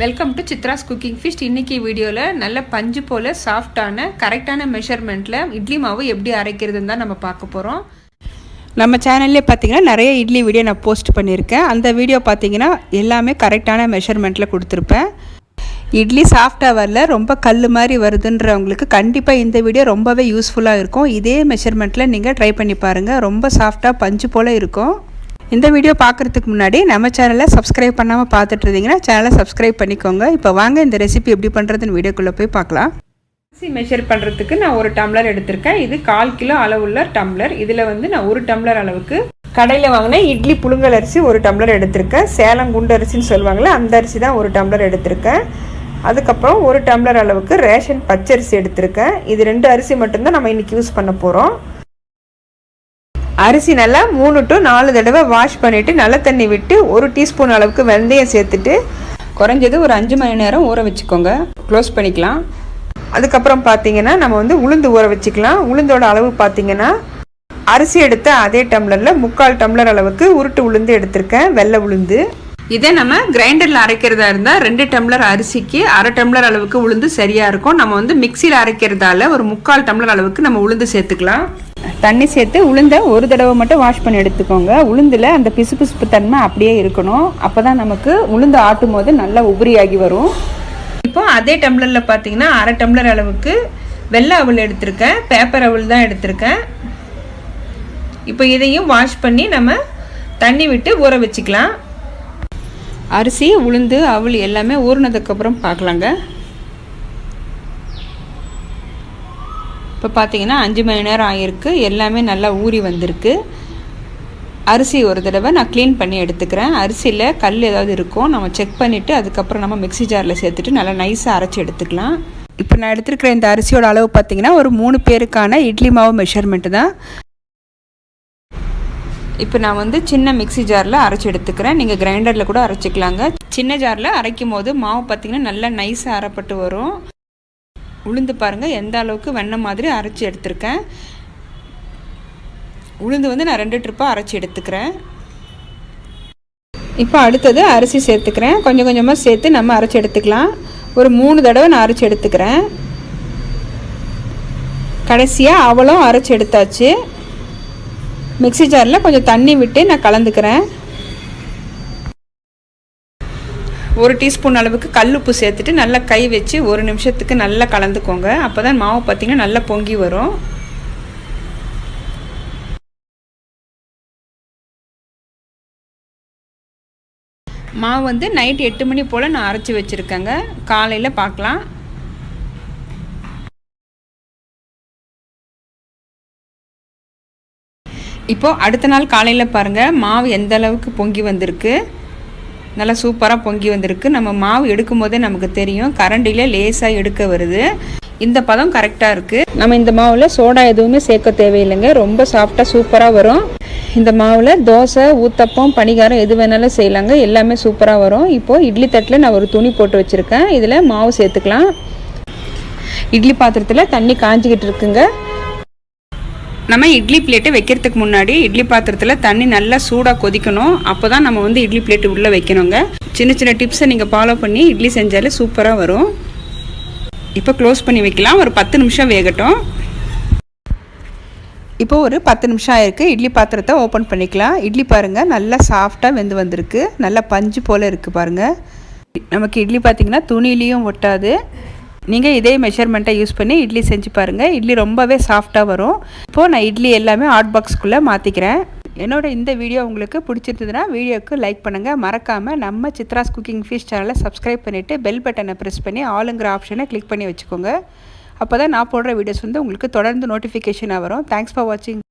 Welcome to Chitra's cooking feast. இன்றைக்கி வீடியோவில் நல்ல பஞ்சு போல் சாஃப்டான கரெக்டான மெஷர்மெண்ட்டில் இட்லி மாவு எப்படி அரைக்கிறதுன்னு தான் நம்ம பார்க்க போகிறோம். நம்ம சேனல்லே பார்த்திங்கன்னா நிறைய இட்லி வீடியோ நான் போஸ்ட் பண்ணியிருக்கேன். அந்த வீடியோ பார்த்திங்கன்னா எல்லாமே கரெக்டான மெஷர்மெண்ட்டில் கொடுத்துருப்பேன். இட்லி சாஃப்டாக வரல, ரொம்ப கல் மாதிரி வருதுன்றவங்களுக்கு கண்டிப்பாக இந்த வீடியோ ரொம்பவே யூஸ்ஃபுல்லாக இருக்கும். இதே மெஷர்மெண்ட்டில் நீங்கள் ட்ரை பண்ணி பாருங்கள். ரொம்ப சாஃப்டாக பஞ்சு போல் இருக்கும். இந்த வீடியோ பார்க்குறதுக்கு முன்னாடி நம்ம சேனலை சப்ஸ்கிரைப் பண்ணாமல் பார்த்துட்டு இருந்தீங்கன்னா சேனலை சப்ஸ்கிரைப் பண்ணிக்கோங்க. இப்போ வாங்க இந்த ரெசிபி எப்படி பண்ணுறதுன்னு வீடியோக்குள்ளே போய் பார்க்கலாம். அரிசி மெஷர் பண்ணுறதுக்கு நான் ஒரு டம்ளர் எடுத்திருக்கேன். இது 1/4 கிலோ அளவுள்ள டம்ளர். இதில் நான் 1 டம்ளர் அளவுக்கு கடையில் வாங்கின இட்லி புழுங்கல் அரிசி 1 டம்ளர் எடுத்திருக்கேன். சேலம் குண்டு அரிசின்னு சொல்லுவாங்களே அந்த அரிசி தான் 1 டம்ளர் எடுத்திருக்கேன். அதுக்கப்புறம் 1 டம்ளர் அளவுக்கு ரேஷன் பச்சரிசி எடுத்திருக்கேன். இது 2 அரிசி மட்டும்தான் நம்ம இன்றைக்கி யூஸ் பண்ண போகிறோம். அரிசி நல்லா 3 to 4 தடவை வாஷ் பண்ணிவிட்டு நல்ல தண்ணி விட்டு 1 டீஸ்பூன் அளவுக்கு வெந்தயம் சேர்த்துட்டு குறைஞ்சது ஒரு 5 மணி நேரம் ஊற வச்சுக்கோங்க. க்ளோஸ் பண்ணிக்கலாம். அதுக்கப்புறம் பார்த்தீங்கன்னா நம்ம உளுந்து ஊற வச்சுக்கலாம். உளுந்தோட அளவு பார்த்தீங்கன்னா அரிசி எடுத்த அதே டம்ளரில் 3/4 டம்ளர் அளவுக்கு உருட்டு உளுந்து எடுத்திருக்கேன், வெள்ளை உளுந்து. இதே நம்ம கிரைண்டரில் அரைக்கிறதா இருந்தால் 2 டம்ளர் அரிசிக்கு 1/2 டம்ளர் அளவுக்கு உளுந்து சரியாக இருக்கும். நம்ம மிக்சியில் அரைக்கிறதால ஒரு 3/4 டம்ளர் அளவுக்கு நம்ம உளுந்து சேர்த்துக்கலாம். தண்ணி சேர்த்து உளுந்தை ஒரு தடவை மட்டும் வாஷ் பண்ணி எடுத்துக்கோங்க. உளுந்தில் அந்த பிசுபிசுப்பு தன்மை அப்படியே இருக்கணும். அப்போ தான் நமக்கு உளுந்து ஆட்டும் போது நல்லா உபரியாகி வரும். இப்போ அதே டம்ளரில் பார்த்தீங்கன்னா 1/2 டம்ளர் அளவுக்கு வெள்ளை அவல் எடுத்திருக்கேன், பேப்பர் அவல் தான் எடுத்திருக்கேன். இப்போ இதையும் வாஷ் பண்ணி நம்ம தண்ணி விட்டு ஊற வச்சுக்கலாம். அரிசி உளுந்து அவல் எல்லாமே ஊறினதுக்கப்புறம் பார்க்கலாங்க. இப்போ பார்த்தீங்கன்னா 5 மணி நேரம் ஆகிருக்கு. எல்லாமே நல்லா ஊறி வந்திருக்கு. அரிசி ஒரு தடவை நான் க்ளீன் பண்ணி எடுத்துக்கிறேன். அரிசியில் கல் ஏதாவது இருக்கும், நம்ம செக் பண்ணிவிட்டு அதுக்கப்புறம் நம்ம மிக்ஸி ஜாரில் சேர்த்துட்டு நல்லா நைஸாக அரைச்சி எடுத்துக்கலாம். இப்போ நான் எடுத்துருக்கிற இந்த அரிசியோட அளவு பார்த்திங்கன்னா ஒரு 3 பேருக்கான இட்லி மாவு மெஷர்மெண்ட்டு தான். இப்போ நான் சின்ன மிக்ஸி ஜாரில் அரைச்சி எடுத்துக்கிறேன். நீங்கள் கிரைண்டரில் கூட அரைச்சிக்கலாங்க. சின்ன ஜாரில் அரைக்கும் போது மாவு பார்த்திங்கன்னா நல்லா நைஸாக அரைப்பட்டு வரும். உளுந்து பாருங்கள் எந்த அளவுக்கு வெண்ணெய் மாதிரி அரைச்சி எடுத்துருக்கேன். உளுந்து நான் 2 ட்ரிப்பாக அரைச்சி எடுத்துக்கிறேன். இப்போ அடுத்தது அரிசி சேர்த்துக்கிறேன். கொஞ்சம் கொஞ்சமாக சேர்த்து நம்ம அரைச்சி எடுத்துக்கலாம். ஒரு 3 தடவை நான் அரைச்சி எடுத்துக்கிறேன். கடைசியாக அவளும் அரைச்சி எடுத்தாச்சு. மிக்ஸி ஜாரில் கொஞ்சம் தண்ணி விட்டு நான் கலந்துக்கிறேன். 1 டீஸ்பூன் அளவுக்கு கல் உப்பு சேர்த்துட்டு நல்லா கை வச்சு 1 நிமிஷத்துக்கு நல்லா கலந்துக்கோங்க. அப்போ தான் மாவு பார்த்திங்கன்னா நல்லா பொங்கி வரும். மாவு நைட் 8 மணி போல் நான் அரைச்சி வச்சுருக்கேங்க. காலையில் பார்க்கலாம். இப்போது அடுத்த நாள் காலையில் பாருங்கள் மாவு எந்த அளவுக்கு பொங்கி வந்திருக்கு. நல்லா சூப்பராக பொங்கி வந்திருக்கு. நம்ம மாவு எடுக்கும் போதே நமக்கு தெரியும், கரண்டியில் லேசாக எடுக்க வருது. இந்த பதம் கரெக்டாக இருக்குது. நம்ம இந்த மாவில் சோடா எதுவுமே சேர்க்க தேவையில்லைங்க. ரொம்ப சாஃப்டாக சூப்பராக வரும். இந்த மாவில் தோசை, ஊத்தப்பம், பணிகாரம் எது வேணாலும் செய்யலாங்க. எல்லாமே சூப்பராக வரும். இப்போது இட்லி தட்டில் நான் ஒரு துணி போட்டு வச்சுருக்கேன். இதில் மாவு சேர்த்துக்கலாம். இட்லி பாத்திரத்தில் தண்ணி காஞ்சிக்கிட்டு இருக்குங்க. நம்ம இட்லி பிளேட்டை வைக்கிறதுக்கு முன்னாடி இட்லி பாத்திரத்தில் தண்ணி நல்லா சூடாக கொதிக்கணும். அப்போ தான் நம்ம இட்லி பிளேட்டு உள்ளே வைக்கணுங்க. சின்ன சின்ன டிப்ஸை நீங்கள் ஃபாலோ பண்ணி இட்லி செஞ்சாலே சூப்பராக வரும். இப்போ க்ளோஸ் பண்ணி வைக்கலாம். ஒரு 10 நிமிஷம் வேகட்டும். இப்போ ஒரு 10 நிமிஷம் ஆயிருக்கு. இட்லி பாத்திரத்தை ஓப்பன் பண்ணிக்கலாம். இட்லி பாருங்கள் நல்லா சாஃப்டாக வெந்து வந்திருக்கு. நல்லா பஞ்சு போல் இருக்குது பாருங்கள். நமக்கு இட்லி பார்த்திங்கன்னா துணிலையும் ஒட்டாது. நீங்கள் இதே மெஷர்மெண்ட்டை யூஸ் பண்ணி இட்லி செஞ்சு பாருங்கள். இட்லி ரொம்பவே சாஃப்டாக வரும். இப்போது நான் இட்லி எல்லாமே ஹாட் பாக்ஸ்க்குள்ளே மாற்றிக்கிறேன். என்னோட இந்த வீடியோ உங்களுக்கு பிடிச்சிருந்ததுன்னா வீடியோக்கு லைக் பண்ணுங்கள். மறக்காமல் நம்ம சித்ராஸ் குக்கிங் ஃபீஸ்ட் சேனலை சப்ஸ்கிரைப் பண்ணிவிட்டு பெல் பட்டனை ப்ரெஸ் பண்ணி ஆளுங்கிற ஆப்ஷனை கிளிக் பண்ணி வச்சுக்கோங்க. அப்போ தான் நான் போடுற வீடியோஸ் உங்களுக்கு தொடர்ந்து நோட்டிஃபிகேஷனாக வரும். தேங்க்ஸ் ஃபார் வாட்சிங்.